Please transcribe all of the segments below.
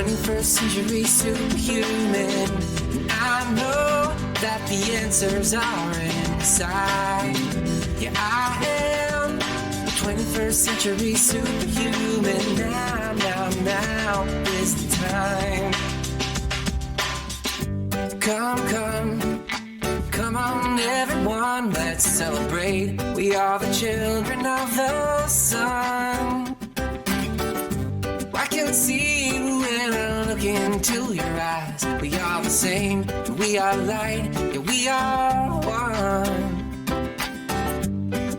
21st century superhuman. And I know that the answers are inside. Yeah, I am a 21st century superhuman. Now is the time. Come on everyone, let's celebrate. We are the children of the sun. I can see you when I look into your eyes. We are the same, we are light, yeah, we are one.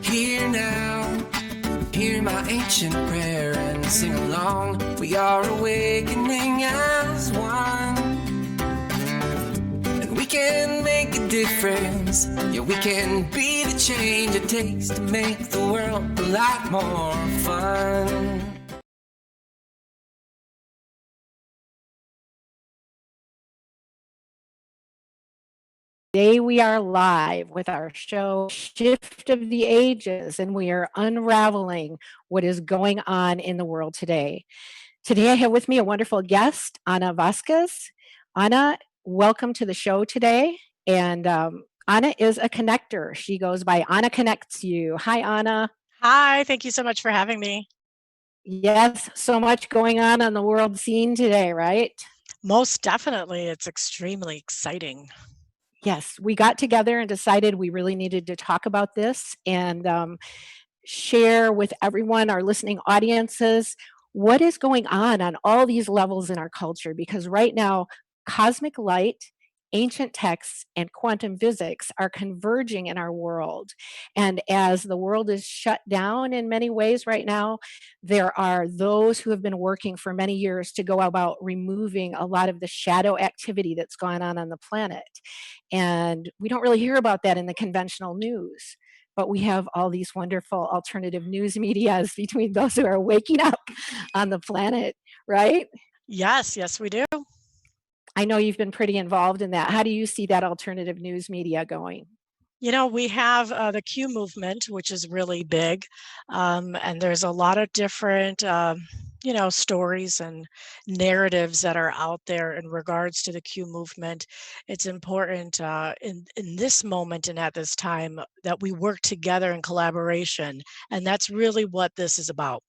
Here now, hear my ancient prayer and sing along. We are awakening as one. And we can make a difference. Yeah, we can be the change it takes to make the world a lot more fun. Today we are live with our show Shift of the Ages, and we are unraveling what is going on in the world today. Today I have with me a wonderful guest, Ana Vasquez. Ana, welcome to the show today. And Ana is a connector. She goes by Ana Connects You. Hi, Ana. Hi, thank you so much for having me. Yes, so much going on the world scene today, right? Most definitely, it's extremely exciting. Yes, we got together and decided we really needed to talk about this and share with everyone, our listening audiences, what is going on all these levels in our culture. Because right now, cosmic light, ancient texts, and quantum physics are converging in our world. And as the world is shut down in many ways right now, there are those who have been working for many years to go about removing a lot of the shadow activity that's gone on the planet. And we don't really hear about that in the conventional news. But we have all these wonderful alternative news medias between those who are waking up on the planet, right? Yes, we do. I know you've been pretty involved in that. How do you see that alternative news media going? You know, we have the Q movement, which is really big, and there's a lot of different, stories and narratives that are out there in regards to the Q movement. It's important in this moment and at this time that we work together in collaboration, and that's really what this is about.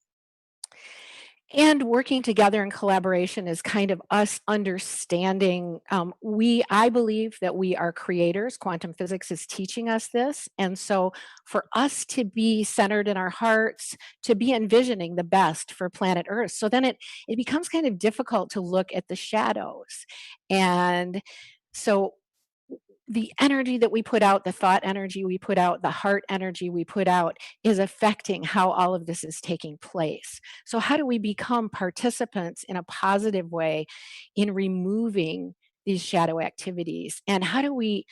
And working together in collaboration is kind of us understanding. I believe that we are creators. Quantum physics is teaching us this. And so for us to be centered in our hearts, to be envisioning the best for planet Earth. So then it becomes kind of difficult to look at the shadows. And so the energy that we put out, the thought energy we put out, the heart energy we put out is affecting how all of this is taking place. So, how do we become participants in a positive way in removing these shadow activities? And how do we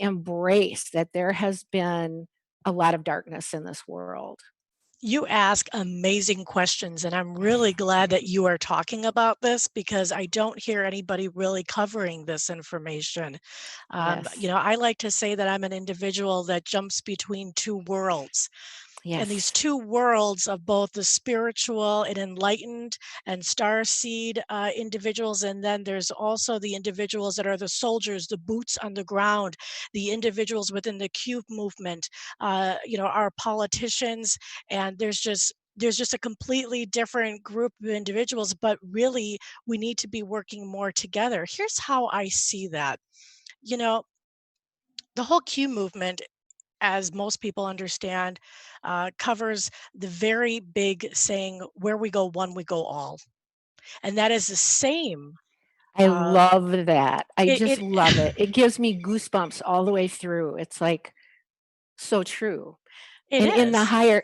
embrace that there has been a lot of darkness in this world? You ask amazing questions, and I'm really glad that you are talking about this because I don't hear anybody really covering this information. Yes. I like to say that I'm an individual that jumps between two worlds. And these Yes. two worlds of both the spiritual and enlightened and star seed individuals, and then there's also the individuals that are the soldiers, the boots on the ground, the individuals within the cube movement, our politicians, and there's just a completely different group of individuals, but really we need to be working more together. Here's how I see that. You know, the whole Q movement, as most people understand, covers the very big saying, where we go one, we go all. And that is the same. I Uh, love that. I it, just it love it. It gives me goosebumps all the way through. It's like so true. it And is.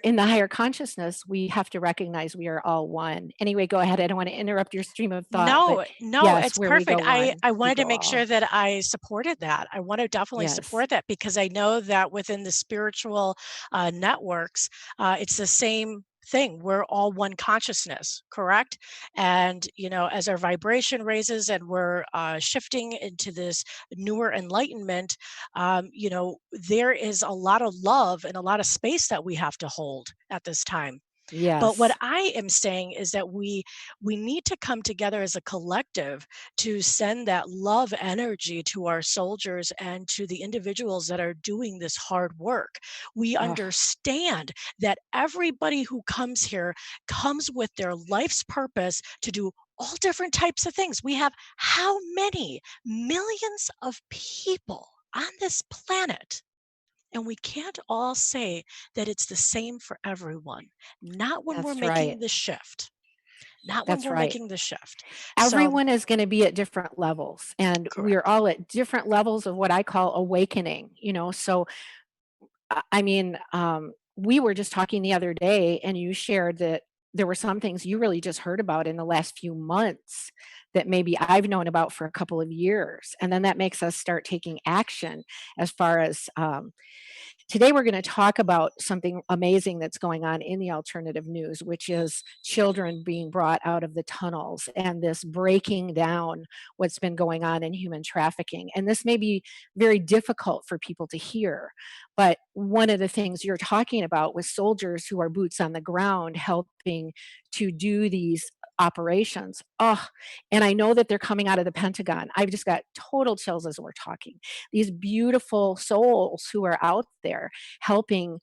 in the higher consciousness, we have to recognize we are all one. Anyway, go ahead. I don't want to interrupt your stream of thought, but No, yes, it's where we perfect. go one, I we wanted to go make all. sure that I supported that. I want to definitely Yes. support that because I know that within the spiritual networks, it's the same thing. We're all one consciousness, correct? And, as our vibration raises and we're shifting into this newer enlightenment, there is a lot of love and a lot of space that we have to hold at this time. But what Yes. I am saying is that we need to come together as a collective to send that love energy to our soldiers and to the individuals that are doing this hard work. We Oh, understand that everybody who comes here comes with their life's purpose to do all different types of things. We have how many millions of people on this planet? And we can't all say that it's the same for everyone. Not when we're that's right. making the shift. Not when That's we're right. making the shift. So, Everyone is going to be at different levels, and we're correct. all at different levels of what I call awakening, so I mean, we were just talking the other day, and you shared that there were some things you really just heard about in the last few months that maybe I've known about for a couple of years. And then that makes us start taking action as far as today, we're going to talk about something amazing that's going on in the alternative news, which is children being brought out of the tunnels and this breaking down what's been going on in human trafficking. And this may be very difficult for people to hear, but one of the things you're talking about with soldiers who are boots on the ground helping to do these operations. Oh, and I know that they're coming out of the Pentagon. I've just got total chills as we're talking. These beautiful souls who are out there helping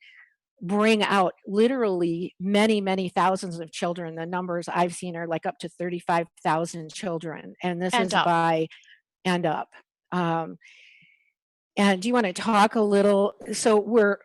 bring out literally many, many thousands of children. The numbers I've seen are like up to 35,000 children, and this And is up. by and up. Um, and do you want to talk a little? So we're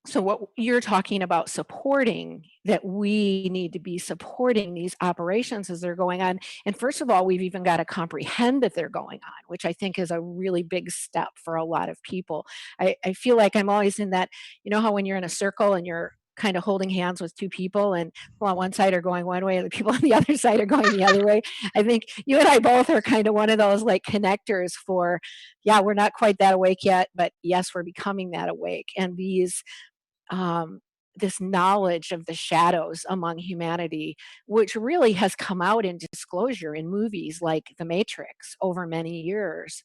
so what you're talking about supporting, that we need to be supporting these operations as they're going on. And first of all, we've even got to comprehend that they're going on, which I think is a really big step for a lot of people. I feel like I'm always in that, how when you're in a circle and you're kind of holding hands with two people, and people on one side are going one way and the people on the other side are going the other way. I think you and I both are kind of one of those like connectors for, yeah, we're not quite that awake yet, but yes, we're becoming that awake. And um, this knowledge of the shadows among humanity, which really has come out in disclosure in movies like The Matrix over many years,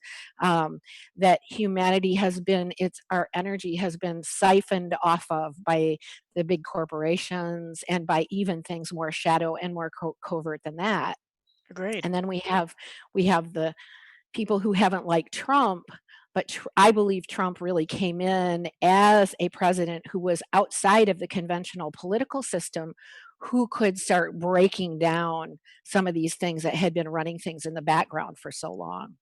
that humanity has been, our energy has been siphoned off of by the big corporations and by even things more shadow and more covert than that. Agreed. And then we have the people who haven't liked Trump, but I believe Trump really came in as a president who was outside of the conventional political system, who could start breaking down some of these things that had been running things in the background for so long.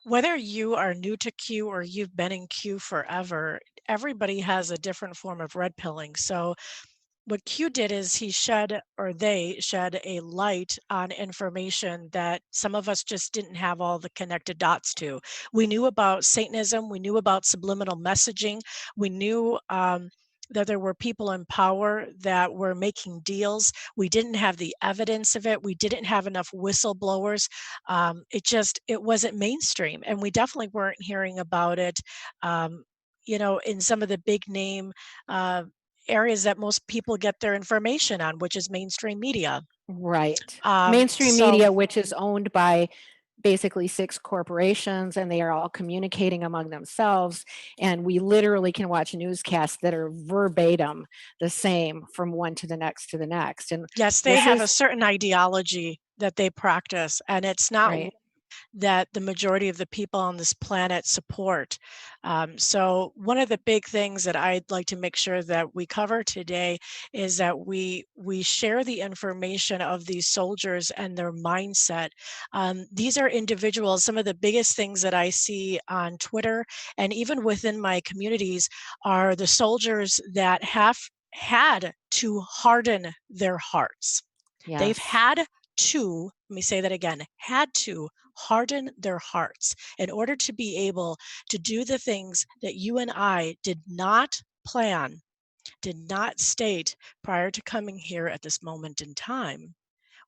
Whether you are new to Q or you've been in Q forever, everybody has a different form of red pilling. So what Q did is he shed, or they shed, a light on information that some of us just didn't have all the connected dots to. We knew about Satanism, we knew about subliminal messaging, we knew that there were people in power that were making deals. We didn't have the evidence of it. We didn't have enough whistleblowers. It wasn't mainstream, and we definitely weren't hearing about it. Um, in some of the big name uh, areas that most people get their information on, which is mainstream media. Right. Um, Mainstream so media, which is owned by basically six corporations, and they are all communicating among themselves. And we literally can watch newscasts that are verbatim the same from one to the next to the next. And yes, they this have a is certain ideology that they practice, and it's not right. that the majority of the people on this planet support. So, one of the big things that I'd like to make sure that we cover today is that we share the information of these soldiers and their mindset. These are individuals. Some of the biggest things that I see on Twitter and even within my communities are the soldiers that have had to harden their hearts. They've Yes. had to, let me say that again, had to harden their hearts in order to be able to do the things that you and I did not plan, did not state prior to coming here at this moment in time.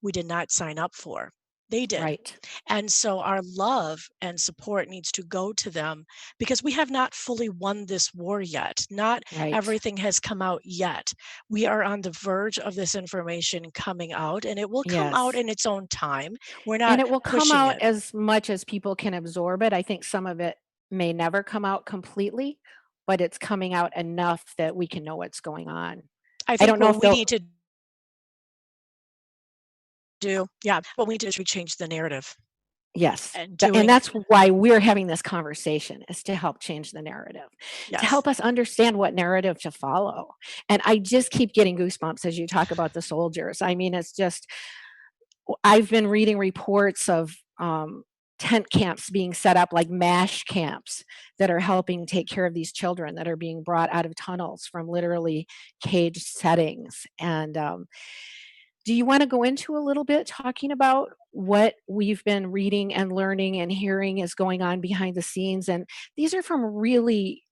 We did not sign up for. They did. Right. And so our love and support needs to go to them because we have not fully won this war yet. Not Right. everything has come out yet. We are on the verge of this information coming out, and it will come out Yes. in its own time. We're And not it will come pushing out it. as much as people can absorb it. I think some of it may never come out completely, but it's coming out enough that we can know what's going on. I I think don't know what if we they'll, need to do, yeah, what we need to do is we change the narrative yes. and And doing, that's why we're having this conversation, is to help change the narrative, to yes. help us understand what narrative to follow. And I just keep getting goosebumps as you talk about the soldiers. I mean, it's just, I've been reading reports of tent camps being set up, like MASH camps, that are helping take care of these children that are being brought out of tunnels from literally caged settings. And do you want to go into a little bit talking about what we've been reading and learning and hearing is going on behind the scenes? And these are from really,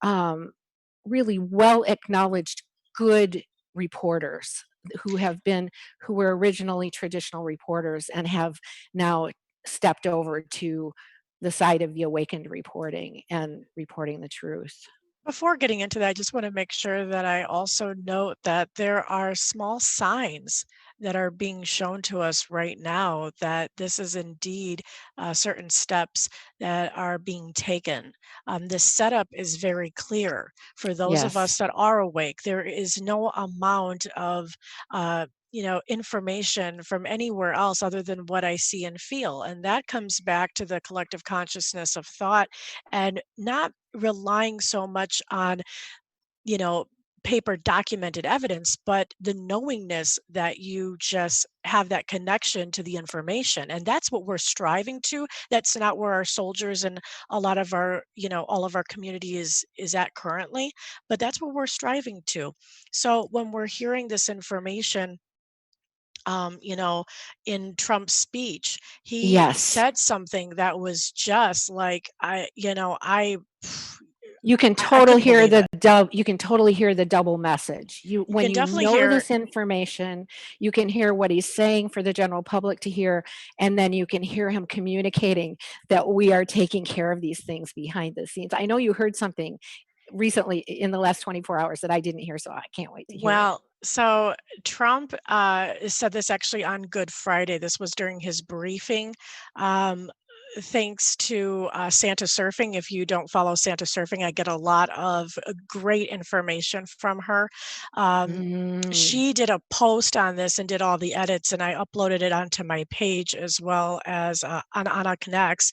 really well acknowledged good reporters who have been, who were originally traditional reporters and have now stepped over to the side of the awakened reporting and reporting the truth. Before getting into that, I just want to make sure that I also note that there are small signs that are being shown to us right now that this is indeed certain steps that are being taken. This setup is very clear for those of Yes. us that are awake. There is no amount of information from anywhere else other than what I see and feel. And that comes back to the collective consciousness of thought and not relying so much on, you know, paper documented evidence, but the knowingness that you just have that connection to the information. And that's what we're striving to. That's not where our soldiers and a lot of our, all of our community is at currently, but that's what we're striving to. So when we're hearing this information, um, you know, in Trump's speech, he Yes. said something that was just like, You can I total couldn't hear believe the it. you can totally hear the double message. You When can you definitely know hear, this information, you can hear what he's saying for the general public to hear, and then you can hear him communicating that we are taking care of these things behind the scenes. I know you heard something recently in the last 24 hours that I didn't hear, so I can't wait to hear it. well, so Trump said this actually on Good Friday. This was during his briefing. Um, Thanks to Santa Surfing. If you don't follow Santa Surfing, I get a lot of great information from her. Um, Mm, she did a post on this and did all the edits, and I uploaded it onto my page as well as on Anna Connects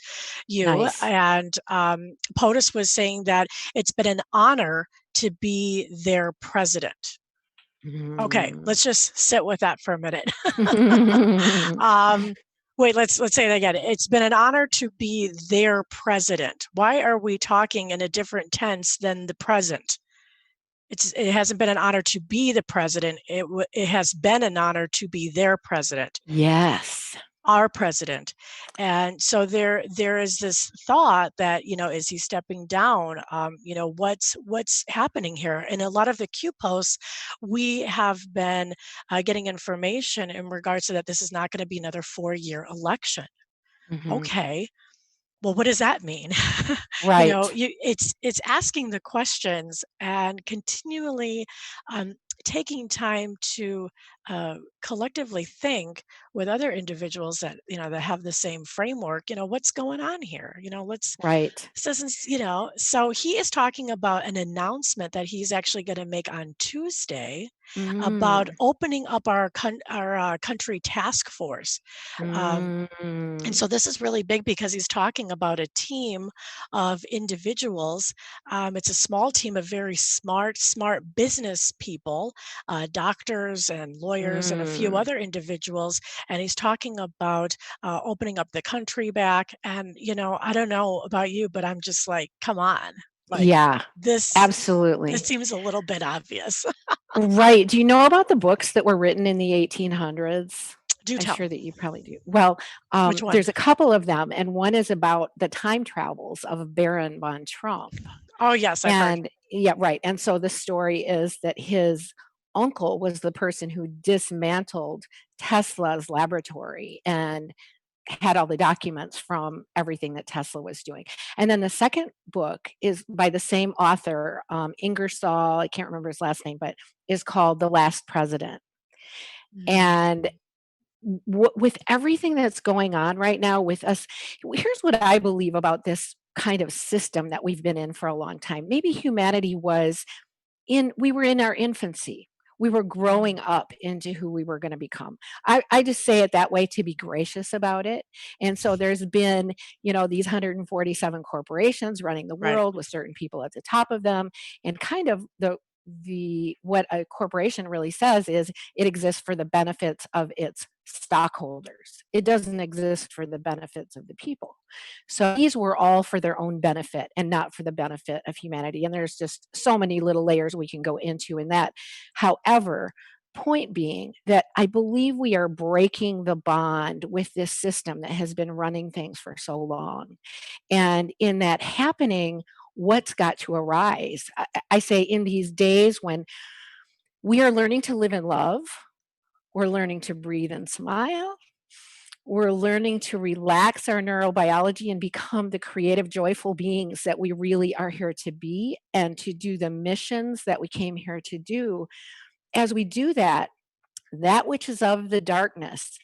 You. nice. And POTUS was saying that it's been an honor to be their president. Okay, Mm. let's just sit with that for a minute. um, Wait, let's say that again. It's been an honor to be their president. Why are we talking in a different tense than the present? It hasn't been an honor to be the president. It has been an honor to be their president, Yes, our president. And so there is this thought that, is he stepping down? What's happening here? In a lot of the Q posts, we have been getting information in regards to that this is not going to be another 4-year election. mhm, Okay, well, what does that mean? right, It's asking the questions and continually um, taking time to collectively think with other individuals that that have the same framework. What's going on here? Let's right. this doesn't so he is talking about an announcement that he's actually going to make on Tuesday about Mm, opening up our country task force. Um, and mm, so this is really big because he's talking about a team of individuals. It's a small team of very smart business people, doctors and lawyers, and a few mm. other individuals. And he's talking about opening up the country back. And I don't know about you, but I'm just like, come on, like Yeah, this. This absolutely. seems a little bit obvious. Right. Do you know about the books that were written in the 1800s? Do I'm tell. sure that you probably do. Well, Which one? there's a couple of them, and one is about the time travels of Baron von Trump. Oh, yes, I've heard. And yeah, right. And so the story is that his uncle was the person who dismantled Tesla's laboratory and had all the documents from everything that Tesla was doing. And then the second book is by the same author, Ingersoll, I can't remember his last name, but is called The Last President. And Mm, with everything that's going on right now with us, here's what I believe about this kind of system that we've been in for a long time. Maybe humanity was we were in our infancy. We were growing up into who we were going to become. I just say it that way to be gracious about it. And so there's been, these 147 corporations running the Right. world with certain people at the top of them, and kind of the what a corporation really says is it exists for the benefits of its stockholders. It doesn't exist for the benefits of the people. So these were all for their own benefit and not for the benefit of humanity. And there's just so many little layers we can go into in that. However, point being that I believe we are breaking the bond with this system that has been running things for so long. And in that happening, what's got to arise? I say in these days when we are learning to live in love, we're learning to breathe and smile, we're learning to relax our neurobiology and become the creative, joyful beings that we really are here to be and to do the missions that we came here to do. As we do that, that which is of the darkness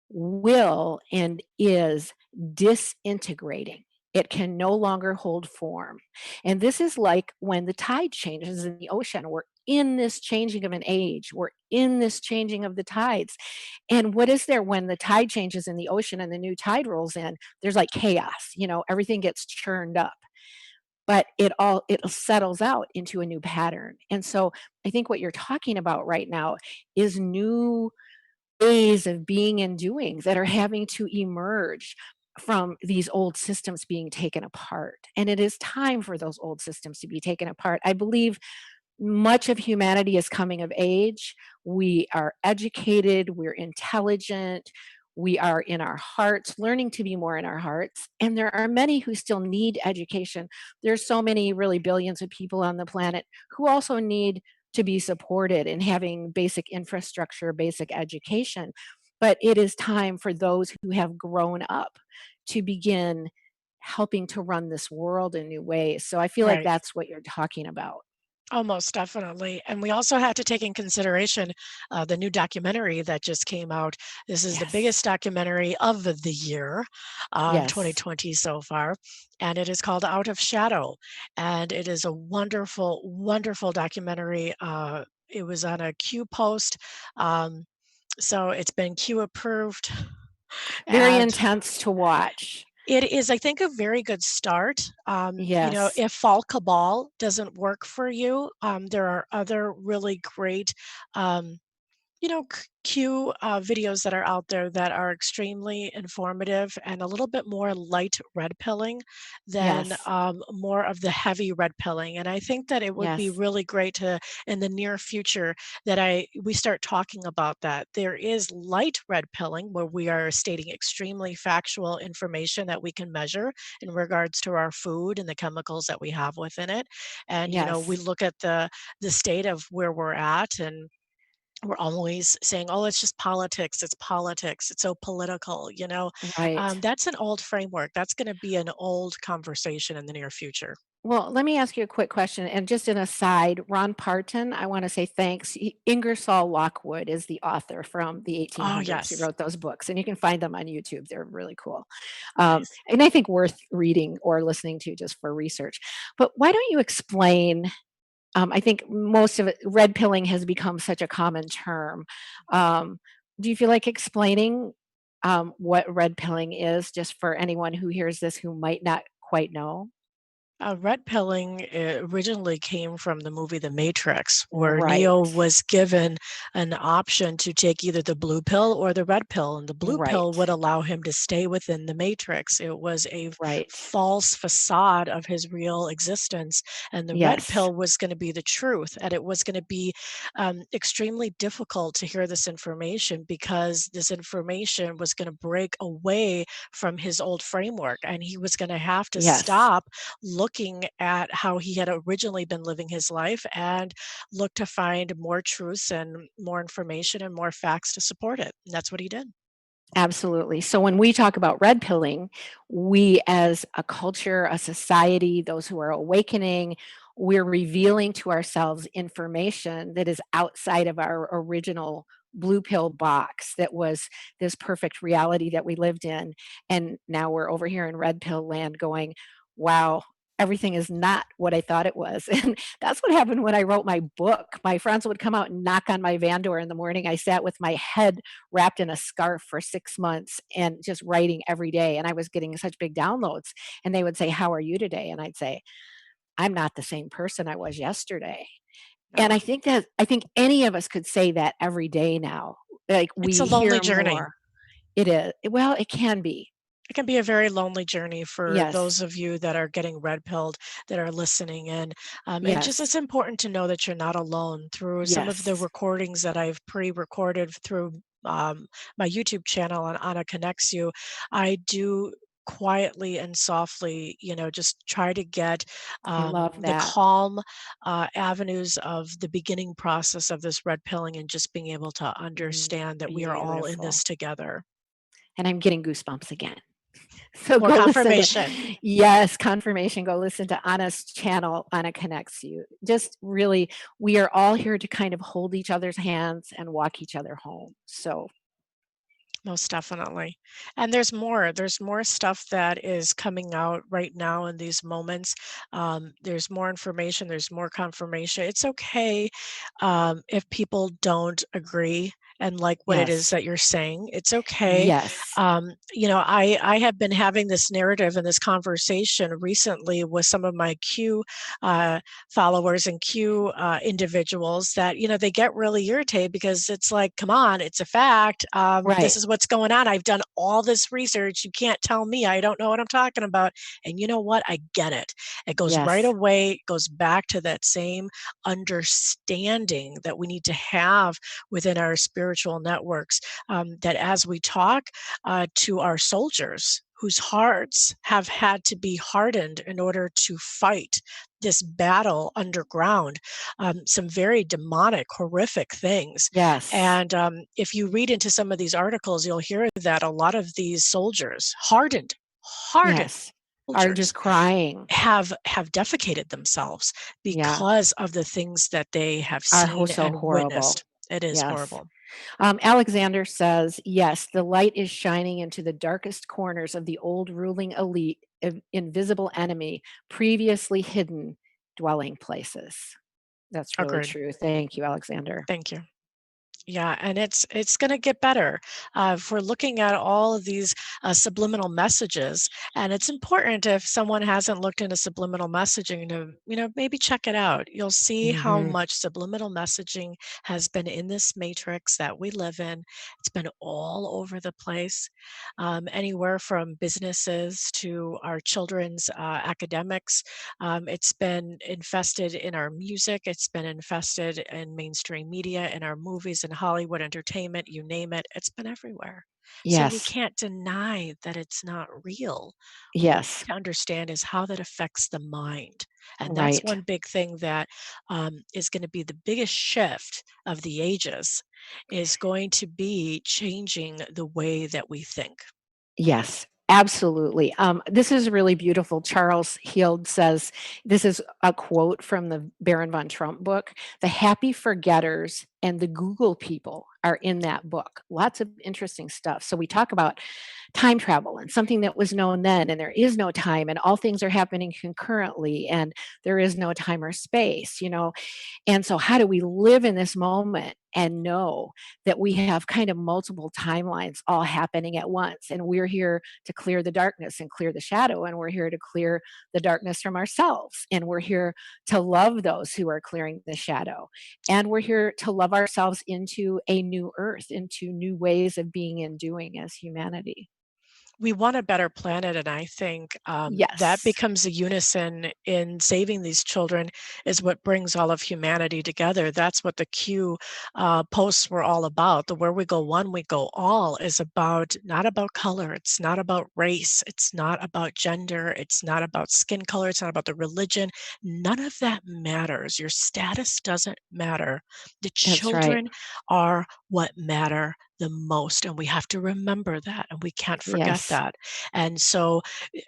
will and is disintegrating. It can no longer hold form. And this is like when the tide changes in the ocean. We're in this changing of an age. We're in this changing of the tides. And what is there when the tide changes in the ocean and the new tide rolls in? There's like chaos, everything gets churned up. But it settles out into a new pattern. And so I think what you're talking about right now is new ways of being and doing that are having to emerge from these old systems being taken apart. And it is time for those old systems to be taken apart. I believe much of humanity is coming of age. We are educated, we're intelligent, we are in our hearts, learning to be more in our hearts. And there are many who still need education. There's so many, really billions of people on the planet who also need to be supported in having basic infrastructure, basic education. But it is time for those who have grown up to begin helping to run this world in new ways. So I feel like Right. that's what you're talking about. Oh, most definitely. And we also have to take in consideration the new documentary that just came out. This is the Yes. biggest documentary of the year, Yes. 2020 so far. And it is called Out of Shadow. And it is a wonderful, wonderful documentary. It was on a Q post. Um, so it's been Q approved. Very And intense to watch. it is, I think, a very good start. Yes. If fall cabal doesn't work for you, there are other really great um, Q videos that are out there that are extremely informative and a little bit more light red pilling than Yes. more of the heavy red pilling. And I think that it would be Yes. really great to, in the near future, that we start talking about that. There is light red pilling where we are stating extremely factual information that we can measure in regards to our food and the chemicals that we have within it. And we Yes. look at the state of where we're at, and we're always saying, "Oh, it's just politics. It's politics. It's so political." Right. That's an old framework. That's going to be an old conversation in the near future. Well, let me ask you a quick question. And just an aside, Ron Parton, I want to say thanks. Ingersoll Lockwood is the author from the Oh, 1800s. He yes. wrote those books, and you can find them on YouTube. They're really cool. Nice. And I think worth reading or listening to just for research. But why don't you explain? I think most of it, red pilling has become such a common term. Um, do you feel like explaining what red pilling is, just for anyone who hears this who might not quite know? Red pilling originally came from the movie The Matrix, where Neo Right, was given an option to take either the blue pill or the red pill, and the blue pill would right, allow him to stay within the Matrix. It was a right. false facade of his real existence, and the red Yes, pill was going to be the truth, and it was going to be extremely difficult to hear this information because this information was going to break away from his old framework, and he was going to have to yes, stop looking at how he had originally been living his life and look to find more truths and more information and more facts to support it. And that's what he did. absolutely. So when we talk about red pilling, we as a culture, a society, those who are awakening, we're revealing to ourselves information that is outside of our original blue pill box that was this perfect reality that we lived in. And now we're over here in red pill land going, wow. everything is not what I thought it was. And that's what happened when I wrote my book. My friends would come out and knock on my van door in the morning. I sat with my head wrapped in a scarf for 6 months and just writing every day. And I was getting such big downloads. And they would say, "How are you today?" And I'd say, "I'm not the same person I was yesterday." And No, I think any of us could say that every day now. Like, it's a we lonely hear journey. more. It is. Well, it can be. It can be a very lonely journey for Yes. those of you that are getting red pilled, that are listening in. And just Yes. it's important to know that you're not alone through some of the Yes. recordings that I've pre-recorded through my YouTube channel on Anna Connects You. I do quietly and softly, just try to get I love the that. calm avenues of the beginning process of this red pilling and just being able to understand that we are all in Beautiful. this together. And I'm getting goosebumps again. So More go listen to, confirmation. yes, confirmation. Go listen to Anna's channel, Anna Connects You. Just really, we are all here to kind of hold each other's hands and walk each other home. So, Most definitely. And there's more stuff that is coming out right now in these moments. There's more information, there's more confirmation. It's okay if people don't agree and like what it is yes, that you're saying. It's okay. yes, I have been having this narrative and this conversation recently with some of my Q uh, followers and Q individuals that, they get really irritated because it's like, come on, it's a fact. This right. is what's going on. I've done all this research. You can't tell me I don't know what I'm talking about. And you know what? I get it. It goes right Yes, away, it goes back to that same understanding that we need to have within our spiritual networks. That as we talk to our soldiers, whose hearts have had to be hardened in order to fight this battle underground, some very demonic, horrific things. yes, And if you read into some of these articles, you'll hear that a lot of these soldiers, hardened yes. Are soldiers, just crying. have defecated themselves Yeah. because of the things that they have Are seen so and horrible. witnessed. It is Yes. horrible. Alexander says, yes, the light is shining into the darkest corners of the old ruling elite, invisible enemy, previously hidden dwelling places. That's really Agreed. true. Thank you, Alexander. Thank you. Yeah, and it's going to get better. If we're looking at all of these subliminal messages, and it's important if someone hasn't looked into subliminal messaging to, maybe check it out. You'll see how Hmm. much subliminal messaging has been in this matrix that we live in. It's been all over the place, anywhere from businesses to our children's academics. It's been infested in our music. It's been infested in mainstream media, in our movies, in Hollywood entertainment, you name it. It's been everywhere. So we Yes. can't deny that it's not real. What we Yes. need to understand is how that affects the mind. And that's Right. one big thing that is going to be the biggest shift of the ages, is going to be changing the way that we think. Yes, absolutely. This is really beautiful. Charles Heald says, this is a quote from the Baron von Trump book. The happy forgetters and the Google people are in that book. Lots of interesting stuff. So we talk about time travel and something that was known then, and there is no time, and all things are happening concurrently, and there is no time or space, and so, how do we live in this moment and know that we have kind of multiple timelines all happening at once? And we're here to clear the darkness and clear the shadow. And we're here to clear the darkness from ourselves. And we're here to love those who are clearing the shadow. And we're here to love ourselves into a new earth, into new ways of being and doing as humanity. We want a better planet, and I think that Yes. becomes a unison in saving these children is what brings all of humanity together. That's what the Q posts were all about. The Where We Go One, We Go All is about, not about color, it's not about race, it's not about gender, it's not about skin color, it's not about the religion. None of that matters. Your status doesn't matter. The That's right. children are what matter the most, and we have to remember that, and we can't forget Yes. that. And so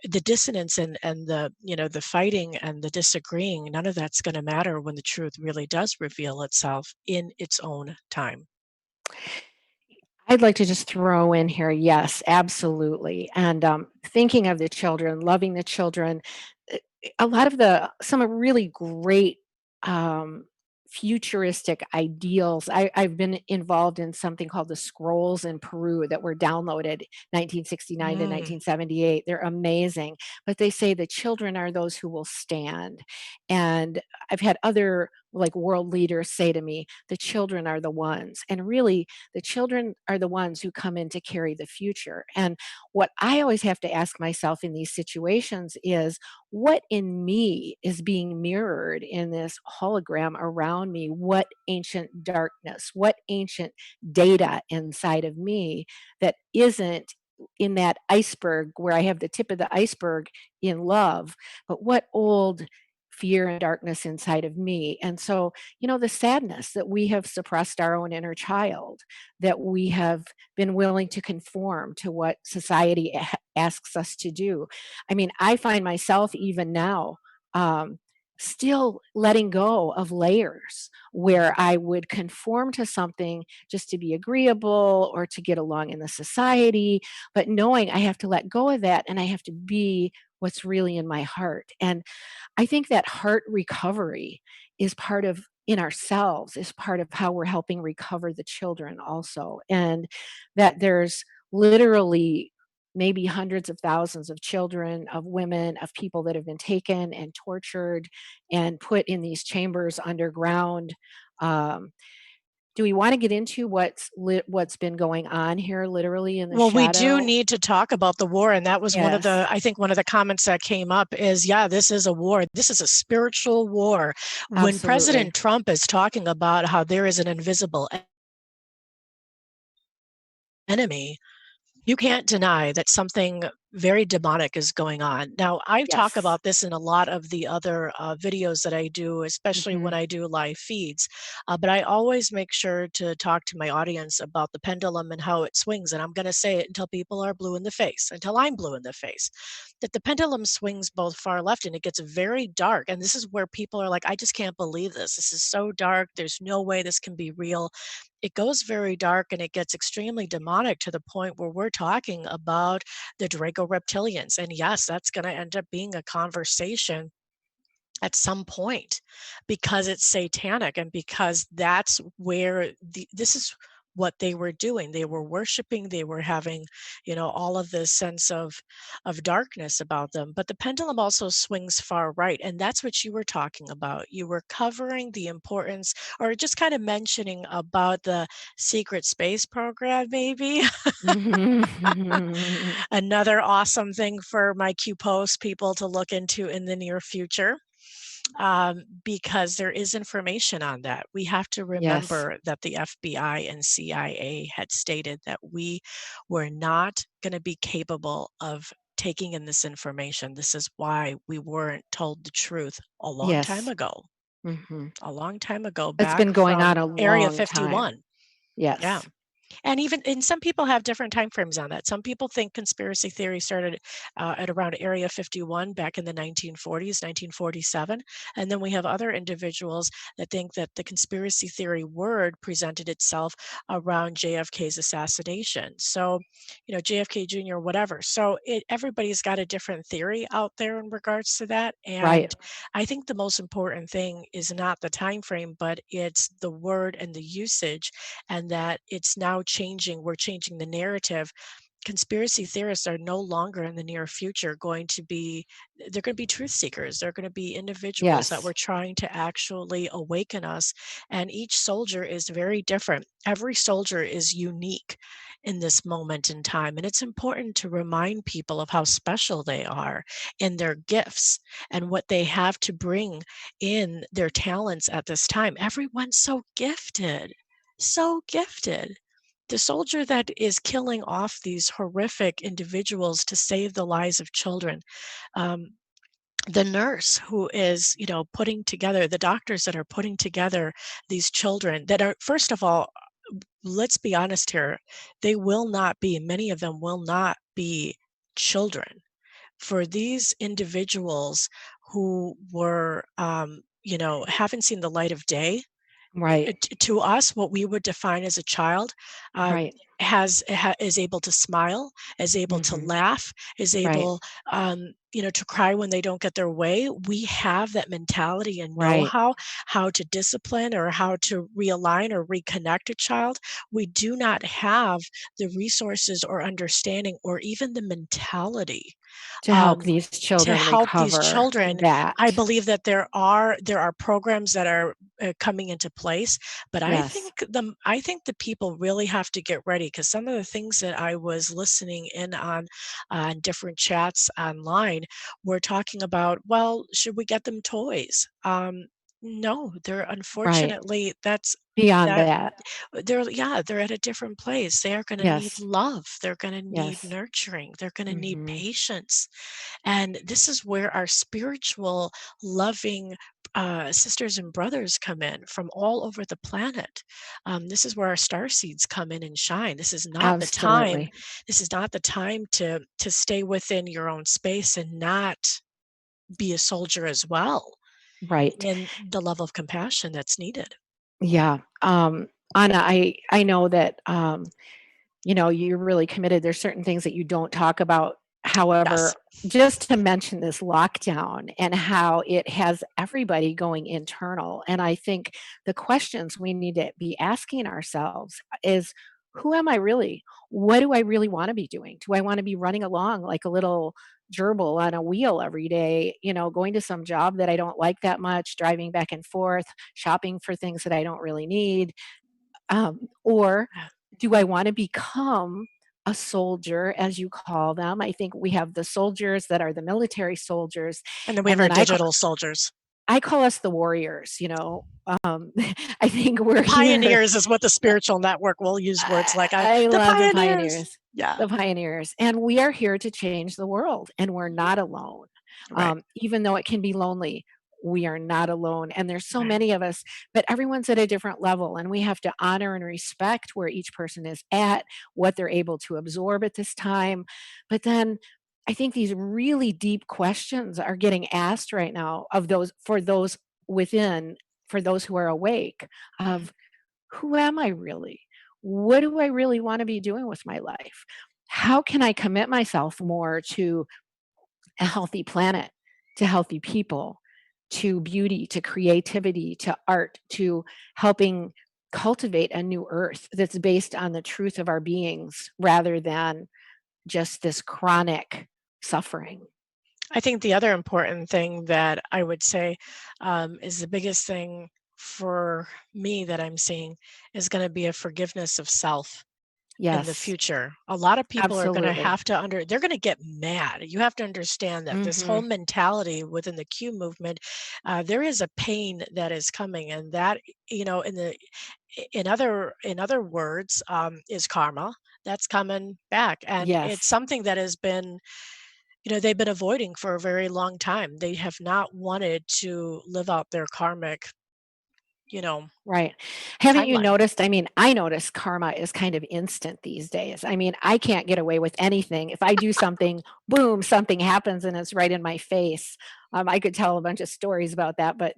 the dissonance and the, the fighting and the disagreeing, none of that's going to matter when the truth really does reveal itself in its own time. I'd like to just throw in here, yes, absolutely. And thinking of the children, loving the children, a lot of the some really great um, futuristic ideals. I've been involved in something called the scrolls in Peru that were downloaded 1969 to Mm. 1978. They're amazing, but they say the children are those who will stand. And I've had other like world leaders say to me, the children are the ones. And really, the children are the ones who come in to carry the future. And what I always have to ask myself in these situations is, what in me is being mirrored in this hologram around me? What ancient darkness, what ancient data inside of me that isn't in that iceberg where I have the tip of the iceberg in love, but what old fear and darkness inside of me? And so, the sadness that we have suppressed our own inner child, that we have been willing to conform to what society asks us to do. I mean, I find myself even now um, still letting go of layers where I would conform to something just to be agreeable or to get along in the society, but knowing I have to let go of that and I have to be what's really in my heart. And I think that heart recovery is part of in ourselves is part of how we're helping recover the children also. And that there's literally maybe hundreds of thousands of children, of women, of people that have been taken and tortured and put in these chambers underground. Um, do we want to get into what's been going on here, literally in the Well, we do shadow? need to talk about the war, and that was one of Yes, the I think one of the comments that came up is, yeah, this is a war. This is a spiritual war. When absolutely. President Trump is talking about how there is an invisible enemy, you can't deny that something very demonic is going on. Now, I talk Yes. about this in a lot of the other videos that I do, especially Hmm. when I do live feeds. But I always make sure to talk to my audience about the pendulum and how it swings. And I'm going to say it until people are blue in the face, until I'm blue in the face. That the pendulum swings both far left and it gets very dark. And this is where people are like, I just can't believe this. This is so dark. There's no way this can be real. It goes very dark and it gets extremely demonic to the point where we're talking about the Draco reptilians. And yes, that's going to end up being a conversation at some point because it's satanic and because that's where this is what they were doing. They were worshiping, they were having, all of this sense of darkness about them. But the pendulum also swings far right, and that's what you were talking about. You were covering the importance or just kind of mentioning about the secret space program maybe. Mhm. Another awesome thing for my Q post people to look into in the near future, because there is information on that. We have to Yes, remember that the FBI and CIA had stated that we were not going to be capable of taking in this information. This is why we weren't told the truth yes. Mhm. a long time ago, It's back been going on from a Area long time. 51. Yeah. Yes. And some people have different time frames on that. Some people think conspiracy theory started at around Area 51 back in the 1940s, 1947. And then we have other individuals that think that the conspiracy theory word presented itself around JFK's assassination. So, JFK Jr., whatever. So everybody's got a different theory out there in regards to that. Right. And I think the most important thing is not the time frame, but it's the word and the usage, and that it's now changing. We're changing the narrative. Conspiracy theorists are no longer in the near future going to be, they're going to be truth seekers. They're going to be individuals that Yes. were trying to actually awaken us. And each soldier is very different. Every soldier is unique in this moment in time. And it's important to remind people of how special they are in their gifts and what they have to bring in their talents at this time. Everyone's so gifted, so gifted. The soldier that is killing off these horrific individuals to save the lives of children, um, the nurse who is, putting together, the doctors that are putting together these children that are, first of all, let's be honest here, they will not be, many of them will not be children. For these individuals who were, haven't seen the light of day, Right. To us, what we would define as a child, um, Right. is able to smile, is able to Mhm. laugh, is Right. able, to cry when they don't get their way. We have that mentality and Right. know-how, how to discipline or how to realign or reconnect a child. We do not have the resources or understanding or even the mentality, To help um, these to children help these recover children. I that. believe that there are programs that are coming into place, but Yes. I think the people really have to get ready, because some of the things that I was listening in on different chats online were talking about, well, should we get them toys? No, they're Right. unfortunately that's Beyond that that. they're at a different place. They are going to need Yes. love. They're going to need Yes. nurturing. They're going to need Mhm. patience. And this is where our spiritual, loving sisters and brothers come in from all over the planet. This is where our star seeds come in and shine. This is not the time. Absolutely. This is not the time to stay within your own space and not be a soldier as well, Right. in the love of compassion that's needed. Yeah. Anna, I know that you're really committed. There's certain things that you don't talk about. Yes. However, just to mention this lockdown and how it has everybody going internal. And I think the questions we need to be asking ourselves is, who am I really? What do I really want to be doing? Do I want to be running along like a little gerbil on a wheel every day, going to some job that I don't like that much, driving back and forth, shopping for things that I don't really need? Or Yeah. do I want to become a soldier, as you call them? I think we have the soldiers that are the military soldiers, And then we have and our then digital soldiers. I call us the warriors. I think we're The here. pioneers is what the spiritual network will use words like, I "The love the pioneers." pioneers, Yeah, the pioneers, and we are here to change the world, and we're mhm, not alone. right, Even though it can be lonely, we are not alone, and there's so right. many of us, but everyone's at a different level, and we have to honor and respect where each person is at, what they're able to absorb at this time. But then I think these really deep questions are getting asked right now of those within, for those who are awake, Mhm. of who am I really? What do I really want to be doing with my life? How can I commit myself more to a healthy planet, to healthy people, to beauty, to creativity, to art, to helping cultivate a new earth that's based on the truth of our beings rather than just this chronic suffering? I think the other important thing that I would say, is the biggest thing for me that I'm seeing is gonna be a forgiveness of self in the Yes, future. A lot of people are gonna absolutely. have to they're gonna get mad. You have to understand that this whole Mhm. mentality within the Q movement, there is a pain that is coming, and that, in the in other words, is karma that's coming back, and it's Yes. something that has been, they've been avoiding for a very long time. They have not wanted to live out their karmic, you know, Right. Haven't you timeline. noticed? I mean, I notice karma is kind of instant these days. I mean, I can't get away with anything. If I do something, boom, something happens and it's right in my face. I could tell a bunch of stories about that, but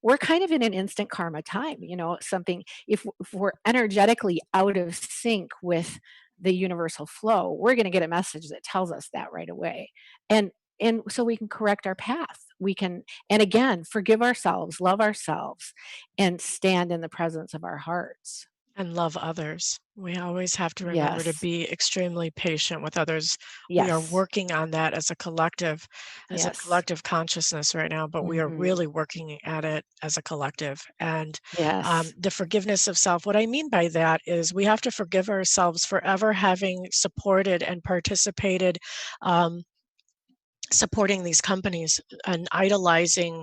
we're kind of in an instant karma time. Something, if we're energetically out of sync with the universal flow, we're going to get a message that tells us that right away, and and so we can correct our path. We can, and again, forgive ourselves, love ourselves, and stand in the presence of our hearts. And love others. We always have to remember to Yes. be extremely patient with others. We are Yes. working on that as a Yes. collective consciousness right now, but we are Mhm. really working at it as a collective. And Yes. the forgiveness of self, what I mean by that is we have to forgive ourselves for ever having supported and participated, um, supporting these companies and idolizing,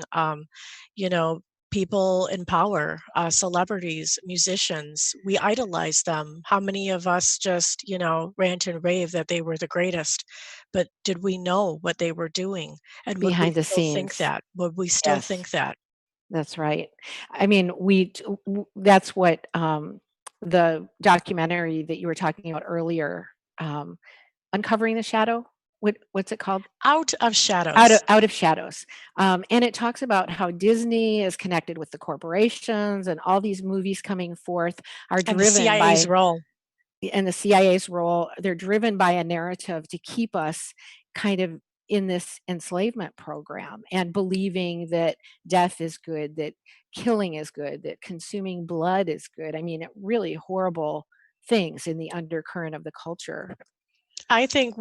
you know, people in power, celebrities, musicians. We idolize them. How many of us just, rant and rave that they were the greatest? But did we know what they were doing? And would we Behind the still think scenes. that? Would we still Yes. think that? That's right. I mean, that's what the documentary that you were talking about earlier, um, Uncovering the Shadow, what's it called? Out of shadows. Out of shadows. And it talks about how Disney is connected with the corporations, and all these movies coming forth are And the driven CIA's by, role. and the CIA's role, they're driven by a narrative to keep us kind of in this enslavement program and believing that death is good, that killing is good, that consuming blood is good. I mean, really horrible things in the undercurrent of the culture. I think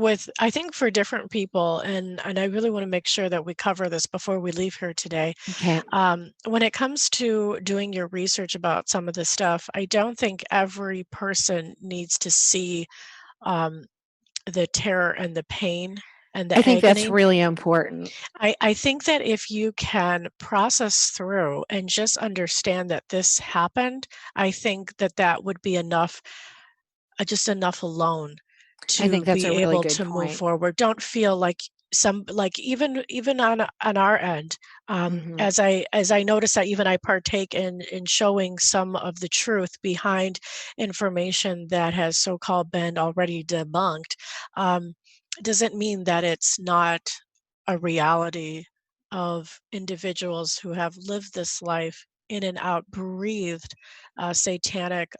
for different people, and I really want to make sure that we cover this before we leave here today. Okay. When it comes to doing your research about some of this stuff, I don't think every person needs to see um, the terror and the pain and I the think that's agony. really important. I think that if you can process through and just understand that this happened, I think that that would be enough, just enough alone I to think that's be a really able good to move point. forward. Don't feel like even on our end, Mhm. as I notice that even I partake in showing some of the truth behind information that has so-called been already debunked, um, doesn't mean that it's not a reality of individuals who have lived this life in and out, breathed satanic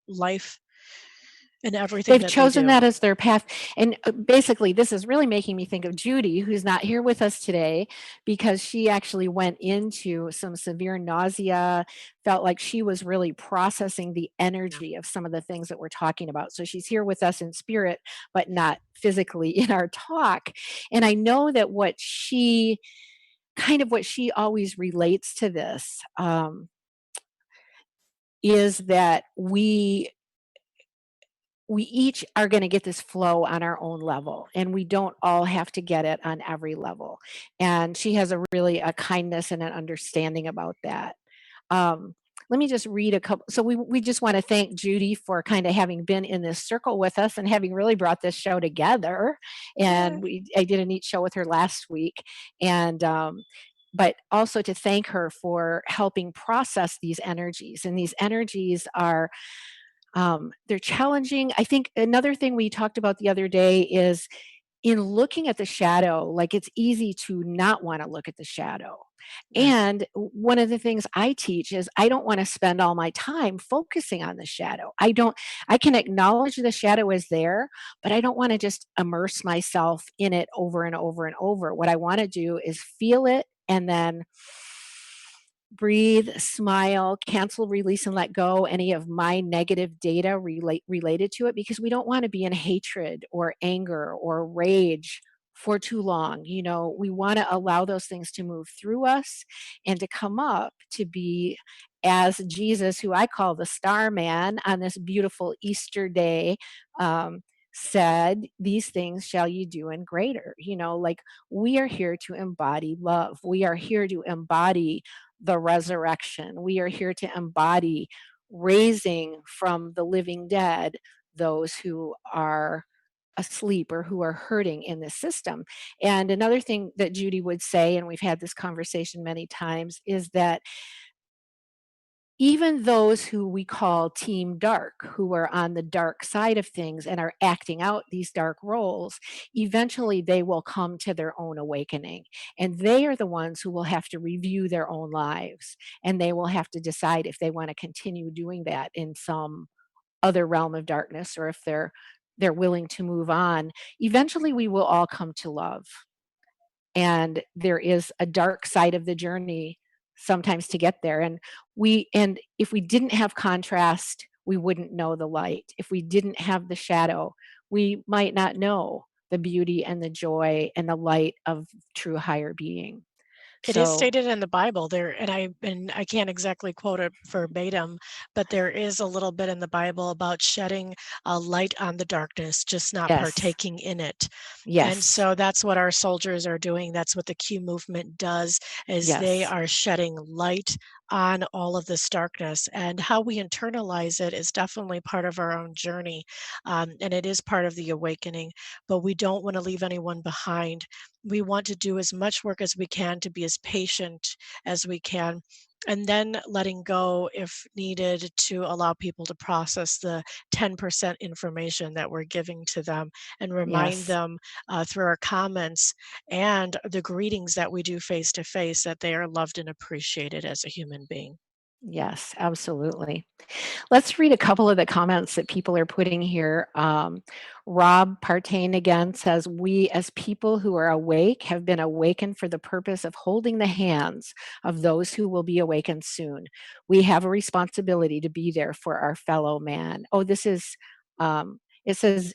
life in everything They've that they chosen do. that as their path, and, basically, this is really making me think of Judy, who's not here with us today, because she actually went into some severe nausea, felt like she was really processing the Yeah. energy of some of the things that we're talking about. So she's here with us in spirit, but not physically in our talk, and I know that what she always relates to this, is that we each are going to get this flow on our own level, and we don't all have to get it on every level. And she has a kindness and an understanding about that. um, Let me just read a couple. So we just want to thank Judy for kind of having been in this circle with us and having really brought this show together. Yeah. And I did a neat show with her last week, and but also to thank her for helping process these energies. And these energies are, they're challenging. I think another thing we talked about the other day is, in looking at the shadow, like, it's easy to not want to look at the shadow. Right. And one of the things I teach is I don't want to spend all my time focusing on the shadow. I can acknowledge the shadow is there, but I don't want to just immerse myself in it over and over and over. What I want to do is feel it, and then breathe, smile, cancel, release, and let go any of my negative data related to it, because we don't want to be in hatred or anger or rage for too long. We want to allow those things to move through us and to come up to be as Jesus, who I call the star man, on this beautiful Easter day, um, said, "These things shall you do and greater." Like, we are here to embody love. We are here to embody the resurrection. We are here to embody raising from the living dead those who are asleep or who are hurting in this system. And another thing that Judy would say, and we've had this conversation many times, is that even those who we call team dark, who are on the dark side of things and are acting out these dark roles, eventually they will come to their own awakening. And they are the ones who will have to review their own lives. And they will have to decide if they want to continue doing that in some other realm of darkness, or if they're willing to move on. Eventually we will all come to love. And there is a dark side of the journey sometimes to get there. And if we didn't have contrast, we wouldn't know the light. If we didn't have the shadow, we might not know the beauty and the joy and the light of true higher being. It is So stated in the Bible there, and I can't exactly quote it verbatim, but there is a little bit in the Bible about shedding a light on the darkness, just not yes, partaking in it. And yes, so that's what our soldiers are doing. That's what the Q movement does, is they yes. are shedding light on all of this darkness. And how we internalize it is definitely part of our own journey. And it is part of the awakening, but we don't want to leave anyone behind. We want to do as much work as we can to be as patient as we can and then letting go if needed to allow people to process the 10% information that we're giving to them, and remind Yes. them through our comments and the greetings that we do face to face that they are loved and appreciated as a human being. Yes, absolutely. Let's read a couple of the comments that people are putting here. Rob Partain again says, "We, as people who are awake, have been awakened for the purpose of holding the hands of those who will be awakened soon. We have a responsibility to be there for our fellow man." Oh, this is, it says,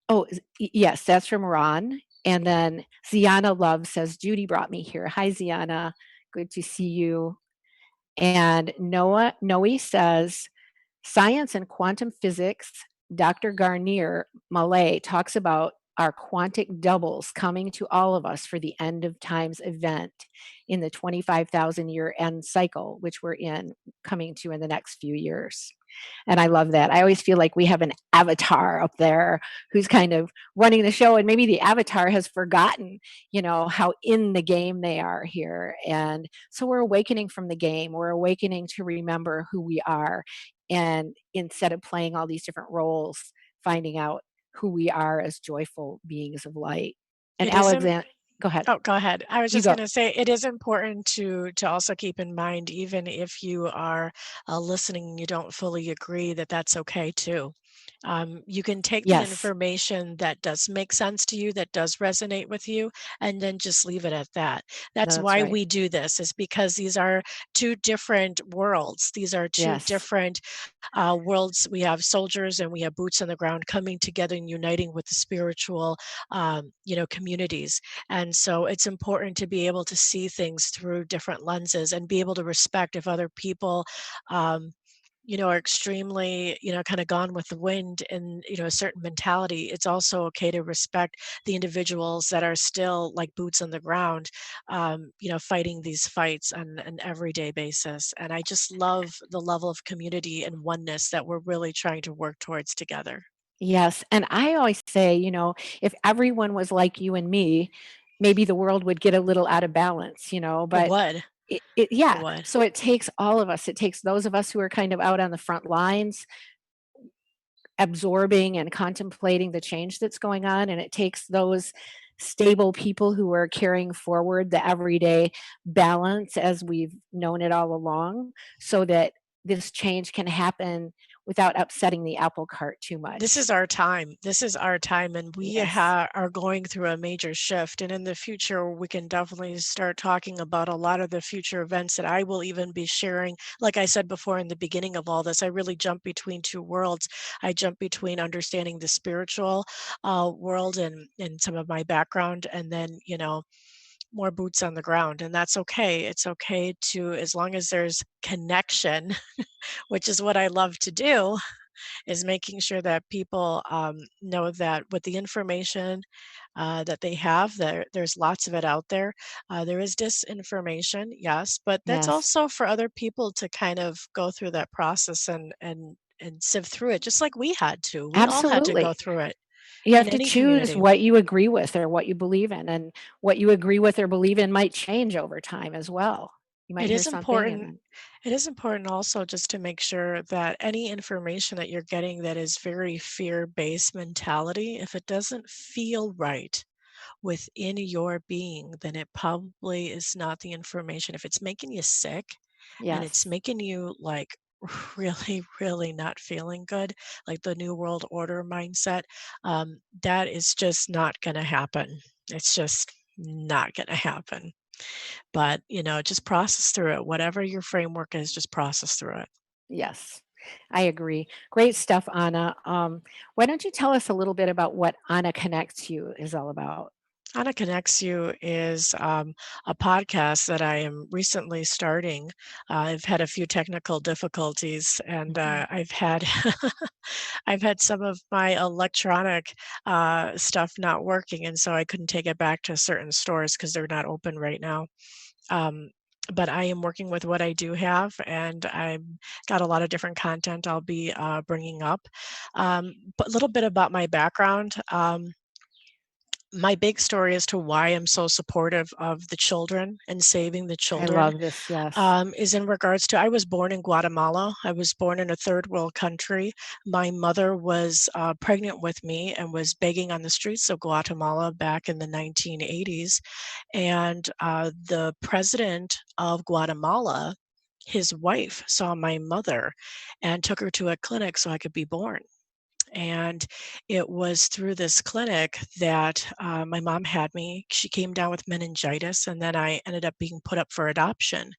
oh, yes, that's from Ron. And then Ziana Love says, "Judy brought me here." Hi, Ziana. Good to see you. And Noe says, "Science and quantum physics, Dr. Garnier Malay talks about our quantic doubles coming to all of us for the end of times event in the 25,000 year end cycle, which we're in coming to in the next few years." And I love that. I always feel like we have an avatar up there who's kind of running the show, and maybe the avatar has forgotten, how in the game they are here. And so we're awakening from the game. We're awakening to remember who we are. And instead of playing all these different roles, finding out who we are as joyful beings of light. And It isn't Alexander, go ahead. Oh, go ahead. I was You just go. gonna say it is important to also keep in mind, even if you are listening and you don't fully agree, that that's okay too. You can take the Yes, information that does make sense to you, that does resonate with you, and then just leave it at that. That's that's why right. we do this, is because these are two different worlds. These are two Yes, different worlds. We have soldiers and we have boots on the ground coming together and uniting with the spiritual, communities. And so it's important to be able to see things through different lenses and be able to respect if other people, um, are extremely, kind of gone with the wind and, a certain mentality. It's also okay to respect the individuals that are still like boots on the ground, fighting these fights on an everyday basis. And I just love the level of community and oneness that we're really trying to work towards together. yes. And I always say, if everyone was like you and me, maybe the world would get a little out of balance, It but would. It yeah. would. So it takes all of us. It takes those of us who are kind of out on the front lines, absorbing and contemplating the change that's going on. And it takes those stable people who are carrying forward the everyday balance as we've known it all along, so that this change can happen without upsetting the apple cart too This much. is our time. This is our time, and we Yes. are going through a major shift. And in the future, we can definitely start talking about a lot of the future events that I will even be sharing. Like I said before, in the beginning of all this, I really jump between two worlds. I jump between understanding the spiritual world and some of my background, and then, more boots on the ground. And that's okay. It's okay to, as long as there's connection, which is what I love to do, is making sure that people know that with the information that they have, there's lots of it out there. There is disinformation, yes, but that's Yes. also for other people to kind of go through that process and sift through it, just like we had to. We all had to go Absolutely. through it You in have to any choose community. what you agree with or what you believe in, and what you agree with or believe in might change over time as well. You might It hear is something and important. then It is important also just to make sure that any information that you're getting that is very fear-based mentality, if it doesn't feel right within your being, then it probably is not the information. If it's making you sick and it's yes, making you like really, really not feeling good, like the New World Order mindset, that is just not going to happen. It's just not going to happen. But, just process through it. Whatever your framework is, just process through it. yes. I agree. Great stuff, Anna. Why don't you tell us a little bit about what Anna Connects You is all about? Anna Connects You is a podcast that I am recently starting. I've had a few technical difficulties, and Mhm. I've had I've had some of my electronic stuff not working, and so I couldn't take it back to certain stores because they're not open right now. Um, but I am working with what I do have, and I've got a lot of different content I'll be bringing up. But a little bit about my background. My big story as to why I'm so supportive of the children and saving the I children, love this. Yes. is in regards to I was born in Guatemala. I was born in a third world country. My mother was pregnant with me and was begging on the streets of Guatemala back in the 1980s. And the president of Guatemala, his wife, saw my mother and took her to a clinic so I could be born. And it was through this clinic that my mom had me. She came down with meningitis, and then I ended up being put up for adoption.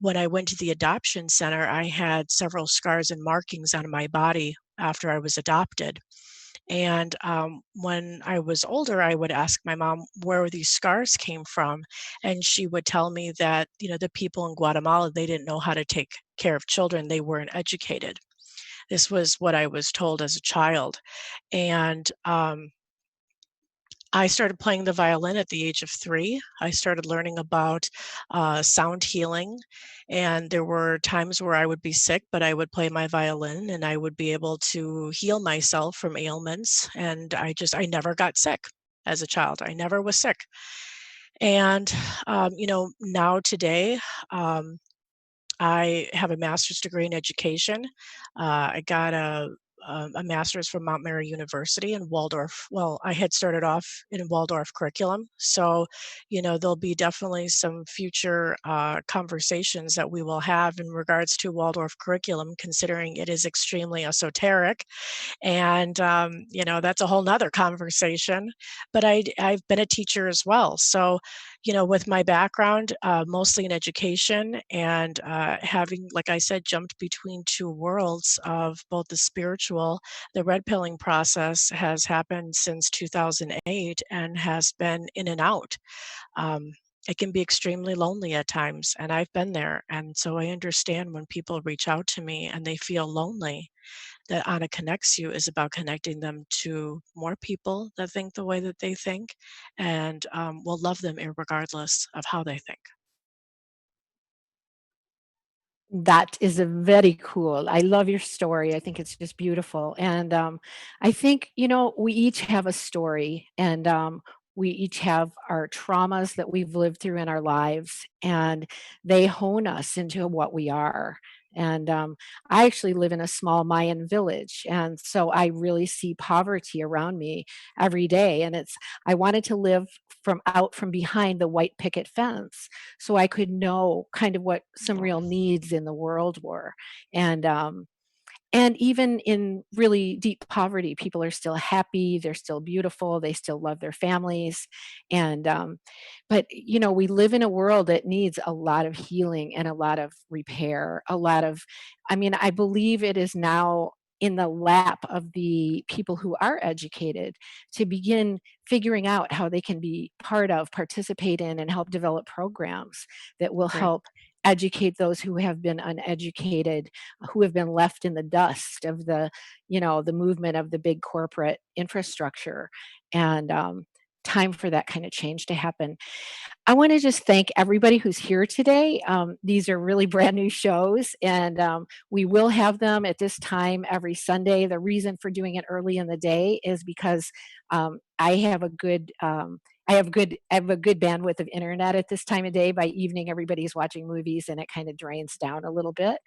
When I went to the adoption center, I had several scars and markings on my body after I was adopted. And when I was older, I would ask my mom where these scars came from, and she would tell me that the people in Guatemala, they didn't know how to take care of children. They weren't educated. This was what I was told as a child. And I started playing the violin at the age of 3. I started learning about sound healing, and there were times where I would be sick, but I would play my violin and I would be able to heal myself from ailments. And I never got sick as a child. I never was sick. And now today, um, I have a master's degree in education. I got a master's from Mount Mary University in Waldorf. Well, I had started off in Waldorf curriculum. So, there'll be definitely some future conversations that we will have in regards to Waldorf curriculum, considering it is extremely esoteric. And, that's a whole nother conversation. But I've been a teacher as well. So, with my background, mostly in education and having, like I said, jumped between two worlds of both the spiritual, the red pilling process has happened since 2008 and has been in and out. Um, it can be extremely lonely at times, and I've been there. And so I understand when people reach out to me and they feel lonely, that Anna Connects You is about connecting them to more people that think the way that they think and will love them regardless of how they think. That is a very cool. I love your story. I think it's just beautiful. And I think, we each have a story and we each have our traumas that we've lived through in our lives, and they hone us into what we are. And I actually live in a small Mayan village. And so I really see poverty around me every day. And I wanted to live from behind the white picket fence so I could know kind of what some Oh, real needs in the world were. And even in really deep poverty, people are still happy, they're still beautiful, they still love their families. And but we live in a world that needs a lot of healing and a lot of repair, a lot of I mean, I believe it is now in the lap of the people who are educated to begin figuring out how they can be participate in, and help develop programs that will great. help educate those who have been uneducated, who have been left in the dust of the movement of the big corporate infrastructure. And time for that kind of change to happen. I want to just thank everybody who's here today. These are really brand new shows, and we will have them at this time every Sunday. The reason for doing it early in the day is because I have a good I have a good bandwidth of internet at this time of day. By evening, everybody's watching movies, and it kind of drains down a little bit.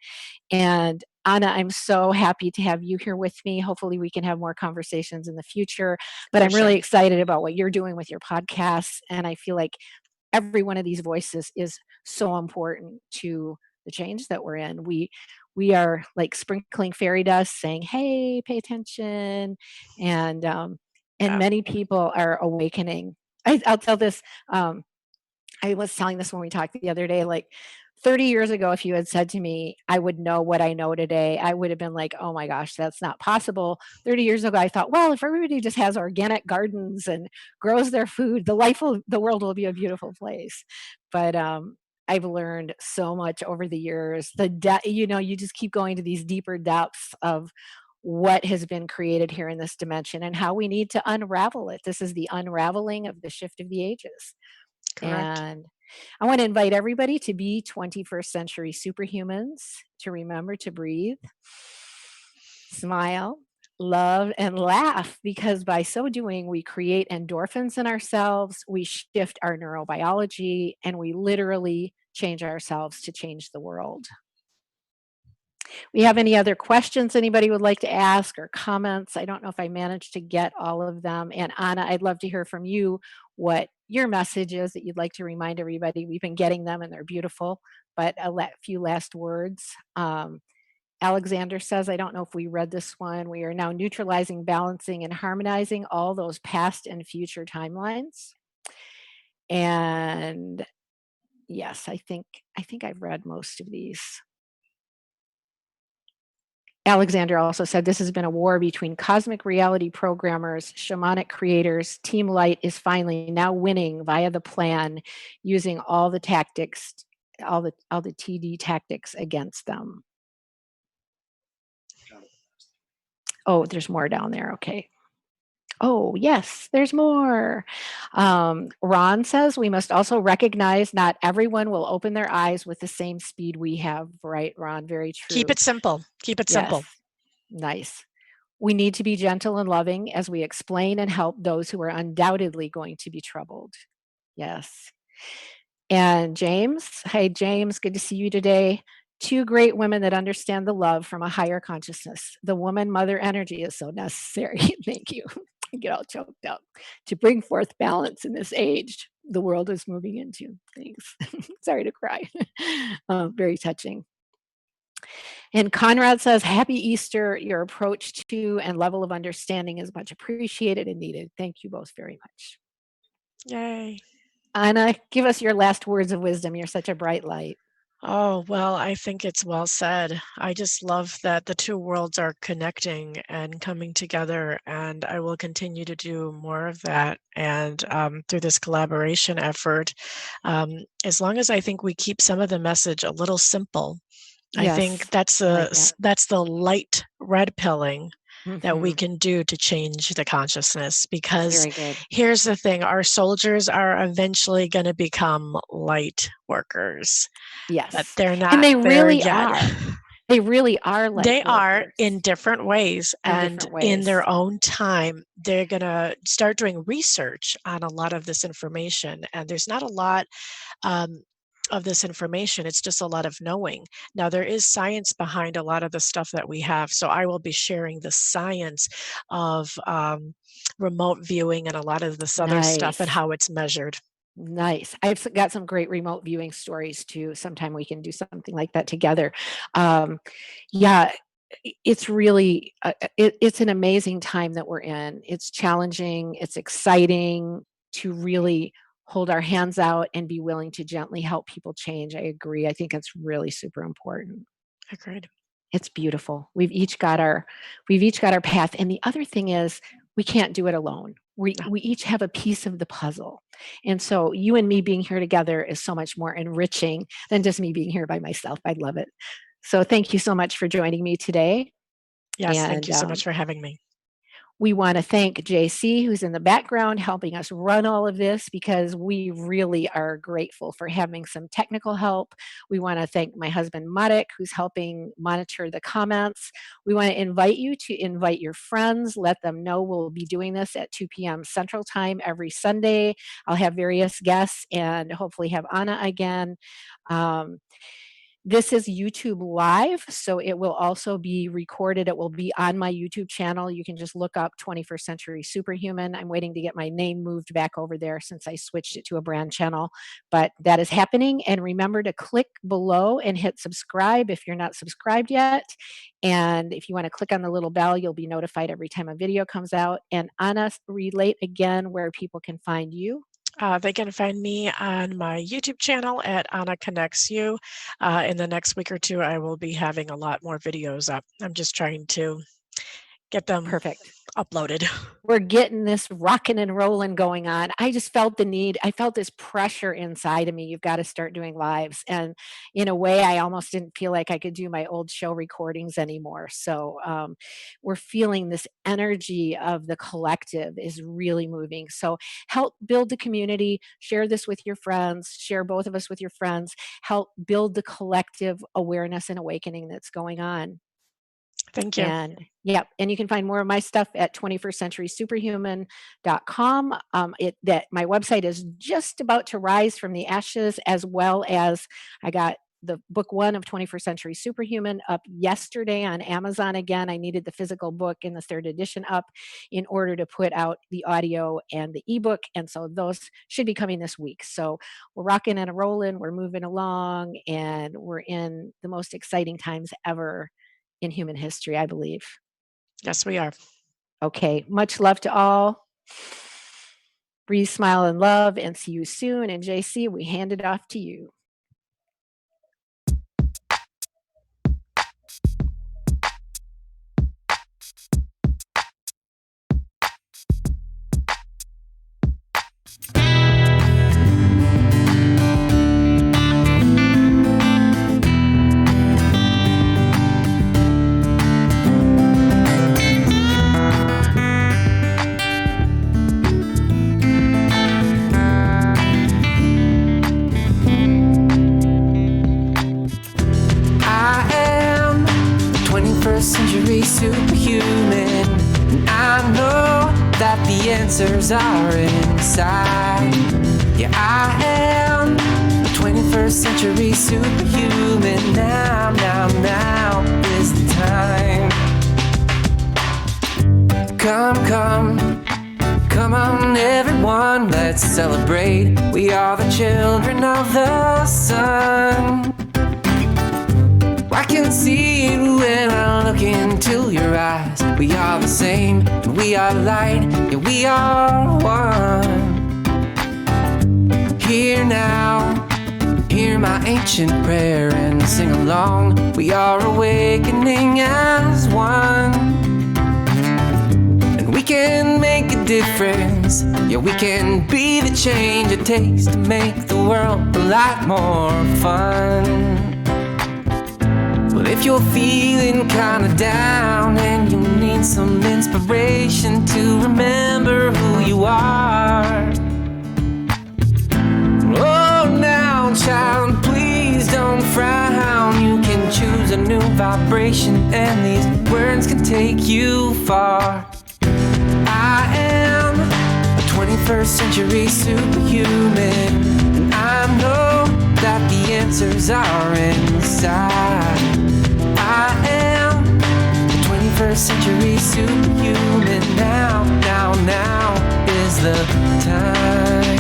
And Anna, I'm so happy to have you here with me. Hopefully, we can have more conversations in the future. But For I'm really sure. excited about what you're doing with your podcasts, and I feel like every one of these voices is so important to the change that we're in. We are like sprinkling fairy dust saying, "Hey, pay attention." And Yeah. many people are awakening. I'll tell this. I was telling this when we talked the other day, like 30 years ago, if you had said to me, I would know what I know today, I would have been like, oh my gosh, that's not possible. 30 years ago, I thought, well, if everybody just has organic gardens and grows their food, the world will be a beautiful place. But I've learned so much over the years. You just keep going to these deeper depths of what has been created here in this dimension and how we need to unravel it. This is the unraveling of the shift of the ages. Correct. And I want to invite everybody to be 21st century superhumans, to remember to breathe, smile, love, and laugh, because by so doing, we create endorphins in ourselves, we shift our neurobiology, and we literally change ourselves to change the world. We have any other questions anybody would like to ask or comments? I don't know if I managed to get all of them. And Anna, I'd love to hear from you what your message is that you'd like to remind everybody. We've been getting them and they're beautiful, but few last words. Alexander says, I don't know if we read this one. We are now neutralizing, balancing, and harmonizing all those past and future timelines. And yes, I think I've read most of these. Alexander also said, this has been a war between cosmic reality programmers, shamanic creators. Team Light is finally now winning via the plan, using all the tactics, all the TD tactics against them. Oh, there's more down there. Okay. Oh, yes, there's more. Ron says, we must also recognize not everyone will open their eyes with the same speed we have. Right, Ron? Very true. Keep it simple. Keep it simple. Nice. We need to be gentle and loving as we explain and help those who are undoubtedly going to be troubled. Yes. And James, hey, James, good to see you today. Two great women that understand the love from a higher consciousness. The woman mother energy is so necessary. Thank you. I get all choked up to bring forth balance in this age the world is moving into. Thanks. Sorry to cry. Very touching. And Conrad says, happy Easter. Your approach to and level of understanding is much appreciated and needed. Thank you both very much. Yay. Anna, give us your last words of wisdom. You're such a bright light. Oh, well, I think it's well said. I just love that the two worlds are connecting and coming together, and I will continue to do more of that. And through this collaboration effort, as long as I think we keep some of the message a little simple, I think that's the light red pilling that we can do to change the consciousness. Because here's the thing, our soldiers are eventually going to become light workers. Yes. But they're not and they there really yet. are. They really are light They workers. are in different ways. And in their own time, they're going to start doing research on a lot of this information. And there's not a lot of this information. It's just a lot of knowing. Now, there is science behind a lot of the stuff that we have. So I will be sharing the science of remote viewing and a lot of this other stuff and how it's measured. Nice. I've got some great remote viewing stories too. Sometime we can do something like that together. Yeah, it's really, it's an amazing time that we're in. It's challenging. It's exciting to really hold our hands out and be willing to gently help people change. I agree. I think it's really super important. Agreed. It's beautiful. We've each got our path. And the other thing is, we can't do it alone. We each have a piece of the puzzle. And so you and me being here together is so much more enriching than just me being here by myself. I love it. So thank you so much for joining me today. Yes, thank you so much for having me. We want to thank JC, who's in the background helping us run all of this, because we really are grateful for having some technical help. We want to thank my husband, Marek, who's helping monitor the comments. We want to invite you to invite your friends. Let them know we'll be doing this at 2 p.m. Central Time every Sunday. I'll have various guests and hopefully have Anna again. This is YouTube Live, so it will also be recorded. It will be on my YouTube channel. You can just look up 21st Century Superhuman. I'm waiting to get my name moved back over there since I switched it to a brand channel, but that is happening. And remember to click below and hit subscribe if you're not subscribed yet. And if you want to click on the little bell, you'll be notified every time a video comes out. And Anna, relate again where people can find you. They can find me on my YouTube channel at Anna Connects You. In the next week or two, I will be having a lot more videos up. I'm just trying to get them uploaded. We're getting this rocking and rolling going on. I just felt the need. I felt this pressure inside of me. You've got to start doing lives. And in a way, I almost didn't feel like I could do my old show recordings anymore. So we're feeling this energy of the collective is really moving. So help build the community, share this with your friends, share both of us with your friends, help build the collective awareness and awakening that's going on. Thank you. And yep, and you can find more of my stuff at 21stcenturysuperhuman.com. That my website is just about to rise from the ashes, as well as I got the book 1 of 21st Century Superhuman up yesterday on Amazon again. I needed the physical book in the 3rd edition up in order to put out the audio and the ebook, and so those should be coming this week. So we're rocking and rolling, we're moving along, and we're in the most exciting times ever in human history, I believe. Yes, we are. Okay, much love to all. Breathe, smile, and love, and see you soon. And JC, we hand it off to you. Century superhuman. I know that the answers are inside. Yeah, I am a 21st century superhuman. Now is the time. Come on everyone, let's celebrate. We are the children of the sun. I can see it when I look into your eyes. We are the same, we are light, yeah, we are one. Here now, hear my ancient prayer and sing along. We are awakening as one. And we can make a difference, yeah, we can be the change it takes to make the world a lot more fun. Well, if you're feeling kinda down and you need some inspiration to remember who you are, oh, now, child, please don't frown. You can choose a new vibration, and these words can take you far. I am a 21st century superhuman, and I know that the answers are inside. I am the 21st century superhuman. Now is the time.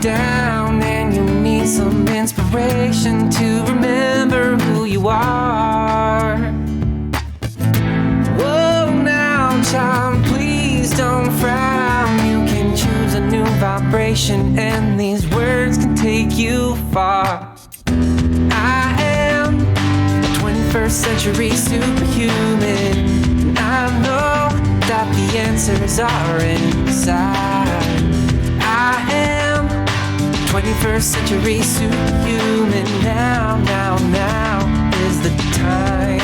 Down and you need some inspiration to remember who you are. Whoa, now, child, please don't frown. You can choose a new vibration, and these words can take you far. I am a 21st century superhuman, and I know that the answers are inside. I am 21st century superhuman. Now is the time.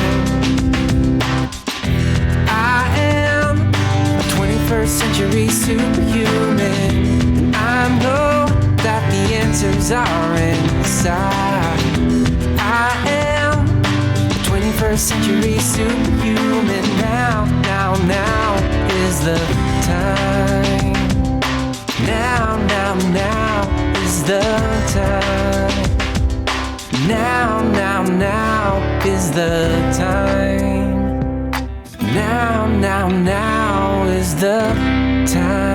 I am a 21st century superhuman. I I know that the answers are inside. I am a 21st century superhuman. Now is the time. Now is the time. Now is the time. Now is the time.